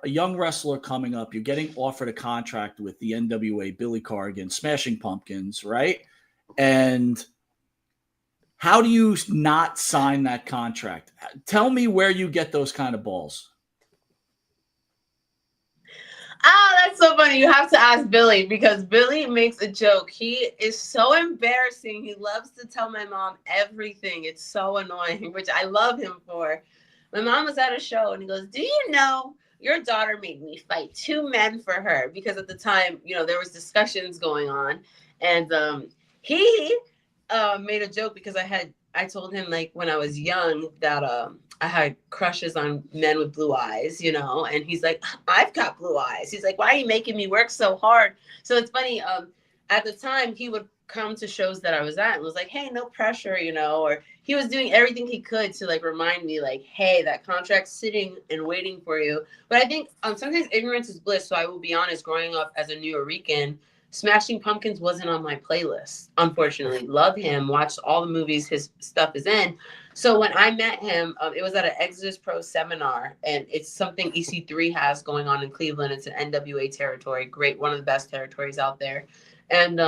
a young wrestler coming up. You're getting offered a contract with the NWA, Billy Corgan, Smashing Pumpkins, right? And how do you not sign that contract? Tell me where you get those kind of balls. Oh, that's so funny. You have to ask Billy because Billy makes a joke. He is so embarrassing. He loves to tell my mom everything. It's so annoying, which I love him for. My mom was at a show and he goes, "Do you know your daughter made me fight 2 men for her?" Because at the time, there was discussions going on. And he made a joke because I told him like when I was young that I had crushes on men with blue eyes, and he's like, "I've got blue eyes." He's like, "Why are you making me work so hard?" So it's funny. At the time, he would come to shows that I was at and was like, "Hey, no pressure," or he was doing everything he could to like remind me, like, "Hey, that contract's sitting and waiting for you." But I think sometimes ignorance is bliss. So I will be honest. Growing up as a New Rican, Smashing Pumpkins wasn't on my playlist, unfortunately. Love him, watched all the movies his stuff is in. So when I met him, it was at an Exodus Pro seminar, and it's something EC3 has going on in Cleveland. It's an NWA territory, great, one of the best territories out there. And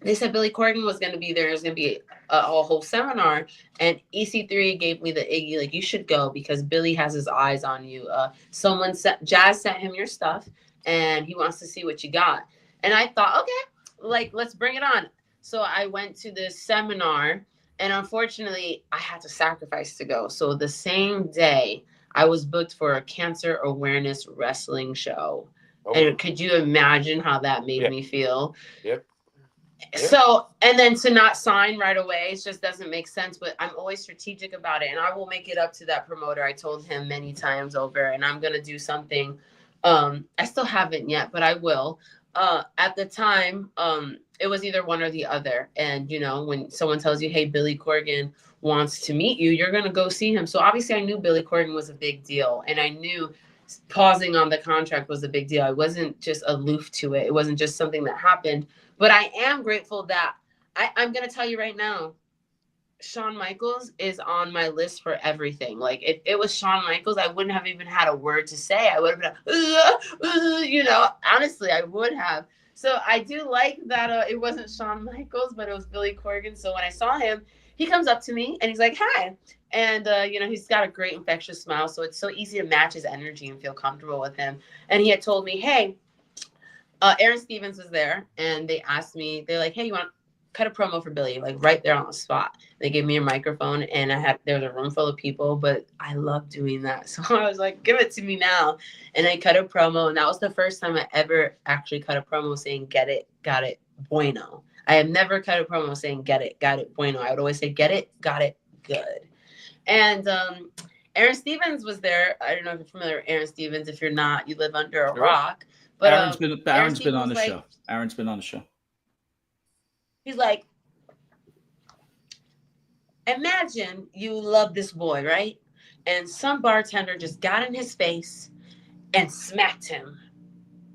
they said Billy Corgan was going to be there. It was going to be a whole seminar, and EC3 gave me the Iggy, like, you should go because Billy has his eyes on you. Jazz sent him your stuff, and he wants to see what you got. And I thought, okay, like, let's bring it on. So I went to this seminar, and unfortunately, I had to sacrifice to go. So the same day, I was booked for a cancer awareness wrestling show. Oh. And could you imagine how that made me feel? Yep. So, and then to not sign right away, it just doesn't make sense. But I'm always strategic about it, and I will make it up to that promoter. I told him many times over, and I'm going to do something. I still haven't yet, but I will. At the time, it was either one or the other. And, when someone tells you, "Hey, Billy Corgan wants to meet you," you're going to go see him. So obviously I knew Billy Corgan was a big deal. And I knew pausing on the contract was a big deal. I wasn't just aloof to it. It wasn't just something that happened. But I am grateful that I'm going to tell you right now, Shawn Michaels is on my list for everything. Like, if it was Shawn Michaels, I wouldn't have even had a word to say. I would have been, honestly, I would have. So I do like that it wasn't Shawn Michaels, but it was Billy Corgan. So when I saw him, he comes up to me and he's like, "Hi." And, he's got a great infectious smile. So it's so easy to match his energy and feel comfortable with him. And he had told me, "Hey," Aaron Stevens was there, and they asked me, they're like, "Hey, you want to cut a promo for Billy?" Like right there on the spot. They gave me a microphone, and there was a room full of people, but I love doing that. So I was like, "Give it to me now." And I cut a promo, and that was the first time I ever actually cut a promo saying, "Get it, got it, bueno." I have never cut a promo saying, "Get it, got it, bueno." I would always say, "Get it, got it, good." And Aaron Stevens was there. I don't know if you're familiar with Aaron Stevens. If you're not, you live under a rock. But Aaron's been on the show. Aaron's been on the show. He's like, "Imagine you love this boy, right? And some bartender just got in his face and smacked him.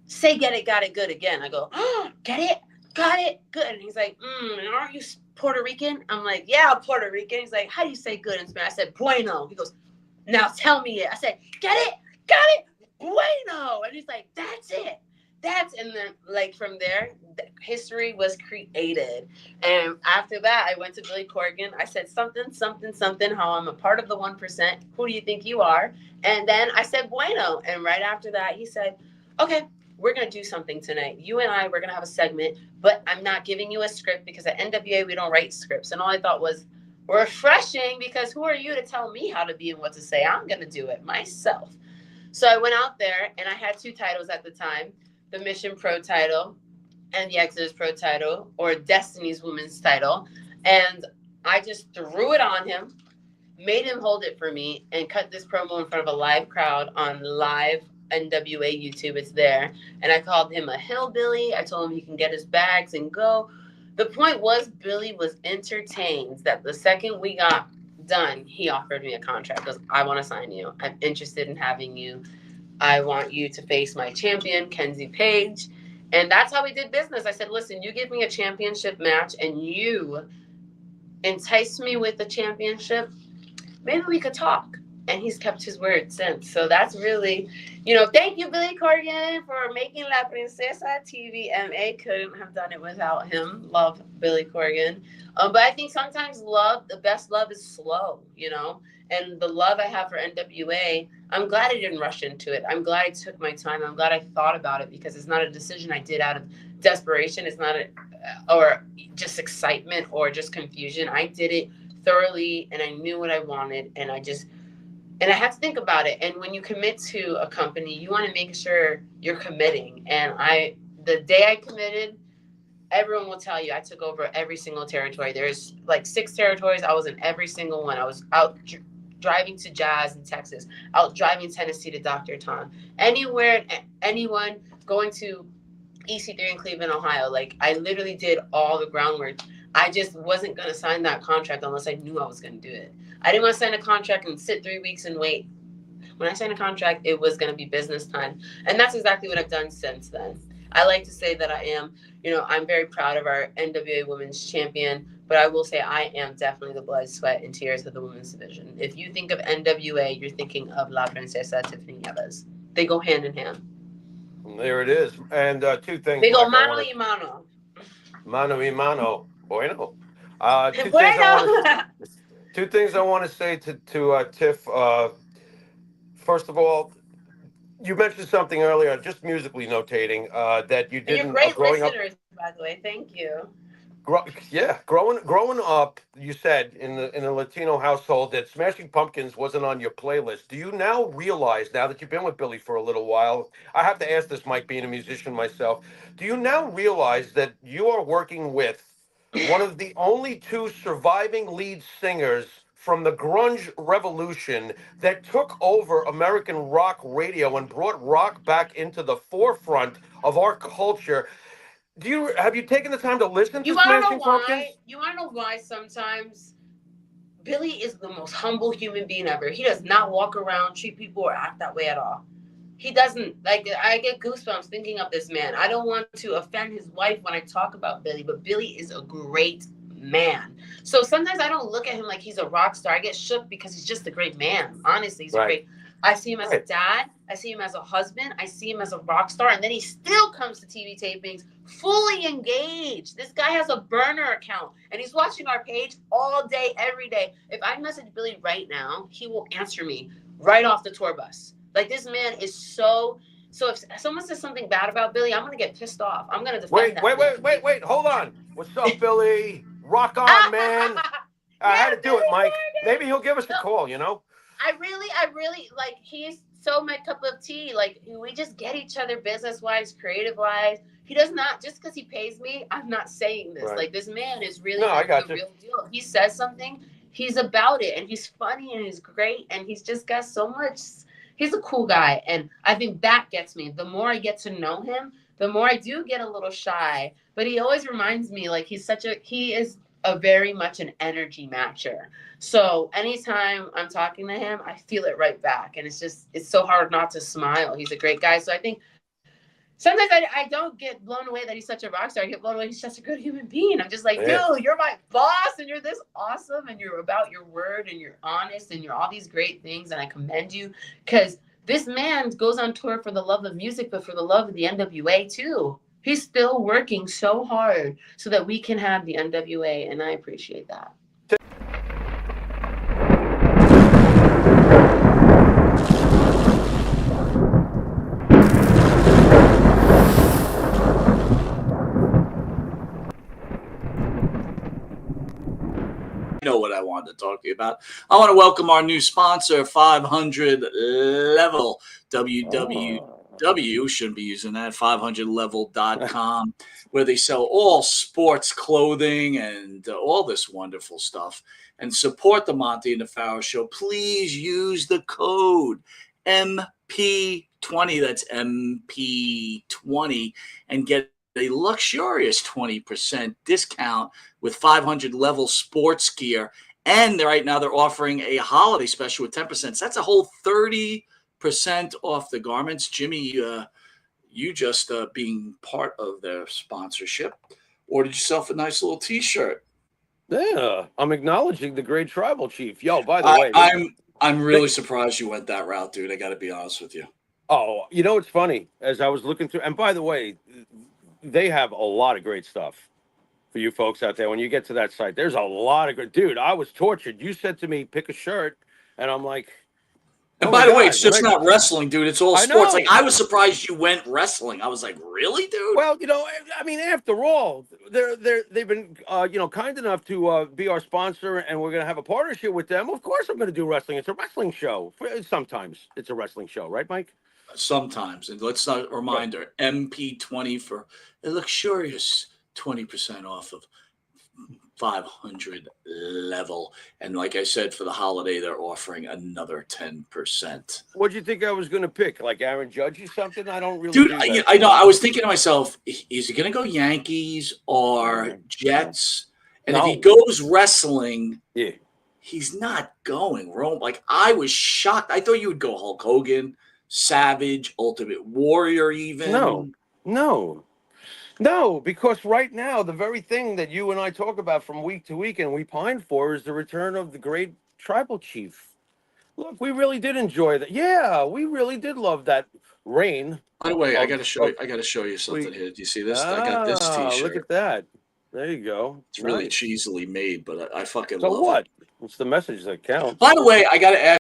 Say 'get it, got it, good' again." I go, "Oh, get it, got it, good." And he's like, "And aren't you Puerto Rican?" I'm like, "Yeah, I'm Puerto Rican." He's like, "How do you say good in Spanish?" I said, "Bueno." He goes, "Now tell me it." I said, "Get it, got it, bueno." And he's like, "That's it." And then, like, from there, history was created. And after that, I went to Billy Corgan. I said, "Something, something, something, how I'm a part of the 1%. Who do you think you are?" And then I said, "Bueno." And right after that, he said, "Okay, we're going to do something tonight. You and we're going to have a segment, but I'm not giving you a script because at NWA, we don't write scripts." And all I thought was, refreshing, because who are you to tell me how to be and what to say? I'm going to do it myself. So I went out there, and I had 2 titles at the time, the Mission Pro title and the Exodus Pro title, or Destiny's Women's title. And I just threw it on him, made him hold it for me, and cut this promo in front of a live crowd on live NWA YouTube. It's there. And I called him a hillbilly. I told him he can get his bags and go. The point was, Billy was entertained that the second we got done, he offered me a contract. He goes, "I want to sign you. I'm interested in having you. I want you to face my champion, Kenzie Page." And that's how we did business. I said, "Listen, you give me a championship match and you entice me with the championship, maybe we could talk." and he's kept his word since. So that's really, thank you, Billy Corgan, for making La Princesa TVMA. Couldn't have done it without him. Love Billy Corgan. But I think sometimes the best love is slow, and the love I have for NWA, I'm glad I didn't rush into it. I'm glad I took my time. I'm glad I thought about it, because it's not a decision I did out of desperation. It's not or just excitement or just confusion. I did it thoroughly, and I knew what I wanted, and I had to think about it. And when you commit to a company, you want to make sure you're committing. And the day I committed, everyone will tell you I took over every single territory. There's like 6 territories. I was in every single one. I was out driving to Jazz in Texas, out driving Tennessee to Dr. Tom, anywhere, anyone, going to EC3 in Cleveland, Ohio. Like, I literally did all the groundwork. I just wasn't going to sign that contract unless I knew I was going to do it. I didn't want to sign a contract and sit 3 weeks and wait. When I signed a contract, it was going to be business time. And that's exactly what I've done since then. I like to say that I'm very proud of our NWA Women's Champion, but I will say I am definitely the blood, sweat, and tears of the women's division. If you think of NWA, you're thinking of La Princesa Tiffany Nieves. They go hand in hand. There it is. And 2 things. They go mano y mano. Mano y mano. Bueno. 2 things I want to say to Tiff. First of all, you mentioned something earlier, just musically notating that you didn't. You're great listeners, by the way. Thank you. Growing up, you said in a Latino household that Smashing Pumpkins wasn't on your playlist. Do you now realize, now that you've been with Billy for a little while, I have to ask this, Mike, being a musician myself, do you now realize that you are working with one of the only 2 surviving lead singers from the grunge revolution that took over American rock radio and brought rock back into the forefront of our culture? Have you taken the time to listen to Smashing Pumpkins? You want to know why sometimes Billy is the most humble human being ever. He does not walk around, treat people, or act that way at all. He doesn't. Like, I get goosebumps thinking of this man. I don't want to offend his wife when I talk about Billy, but Billy is a great man. So sometimes I don't look at him like he's a rock star. I get shook because he's just a great man. Honestly, he's great. I see him as a dad. I see him as a husband. I see him as a rock star. And then he still comes to TV tapings fully engaged. This guy has a burner account, and he's watching our page all day, every day. If I message Billy right now, he will answer me right off the tour bus. Like, this man is so if someone says something bad about Billy, I'm going to get pissed off. I'm going to defend that. Wait. Hold on. What's up, Billy? Rock on, man. I had to do it, Mike. Maybe he'll give us a call, I really, like, he's so my cup of tea. Like, we just get each other business-wise, creative-wise. He does not, just because he pays me, I'm not saying this. Right. Like, this man is really the real deal. He says something, he's about it, and he's funny, and he's great, and he's just got so much. He's a cool guy, and I think that gets me. The more I get to know him, the more I do get a little shy. But he always reminds me, like, he is a very much an energy matcher. So anytime I'm talking to him, I feel it right back. And it's so hard not to smile. He's a great guy. So I think sometimes I don't get blown away that he's such a rock star. I get blown away he's just a good human being. I'm just like, dude, you're my boss, and you're this awesome, and you're about your word, and you're honest, and you're all these great things, and I commend you, because this man goes on tour for the love of music, but for the love of the NWA too. He's still working so hard so that we can have the NWA, and I appreciate that. Know what I wanted to talk to you about. I want to welcome our new sponsor, 500 Level. www, shouldn't be using that, 500level.com, where they sell all sports clothing and all this wonderful stuff. And support the Monty and the Farrow Show. Please use the code MP20, that's MP20, and get a luxurious 20% discount with 500 Level sports gear. And right now they're offering a holiday special with 10%. So that's a whole 30% off the garments. Jimmy, you just being part of their sponsorship, ordered yourself a nice little T-shirt. Yeah, I'm acknowledging the great tribal chief. Yo, by the way, I'm really surprised you went that route, dude. I got to be honest with you. Oh, you know, it's funny. As I was looking through, and by the way, they have a lot of great stuff for you folks out there. When you get to that site, there's a lot of good. Dude, I was tortured. You said to me, pick a shirt, and I'm like, And oh by my the way, God, it's just not wrestling, dude. It's all I sports. know. Like, I was surprised you went wrestling. I was like, really, dude? Well, you know, I mean, after all, they've been you know, kind enough to be our sponsor, and we're gonna have a partnership with them. Of course, I'm gonna do wrestling. It's a wrestling show. Sometimes it's a wrestling show, right, Mike? Sometimes. And let's not Right. reminder MP20 for a luxurious 20% off of 500 level. And like I said, for the holiday, they're offering another 10%. What do you think I was gonna pick? Like Aaron Judge or something? I don't really Dude, do that. I know. I was thinking to myself, is he going to go Yankees or No. Jets? And if he No. goes wrestling, Yeah. he's not going Rome. Like, I was shocked. I thought you would go Hulk Hogan, Savage, Ultimate Warrior, even. No, because right now the very thing that you and I talk about from week to week and we pine for is the return of the great tribal chief. Look, we really did enjoy that. Yeah, we really did love that reign. By the way, I Of- got to show you. of- I got to show you something we- here. Do you see this? I got this Look T-shirt. at that. There you go. It's really Nice. cheesily made, but I fucking So love what? it. It's the message that counts. By the way, I got to ask.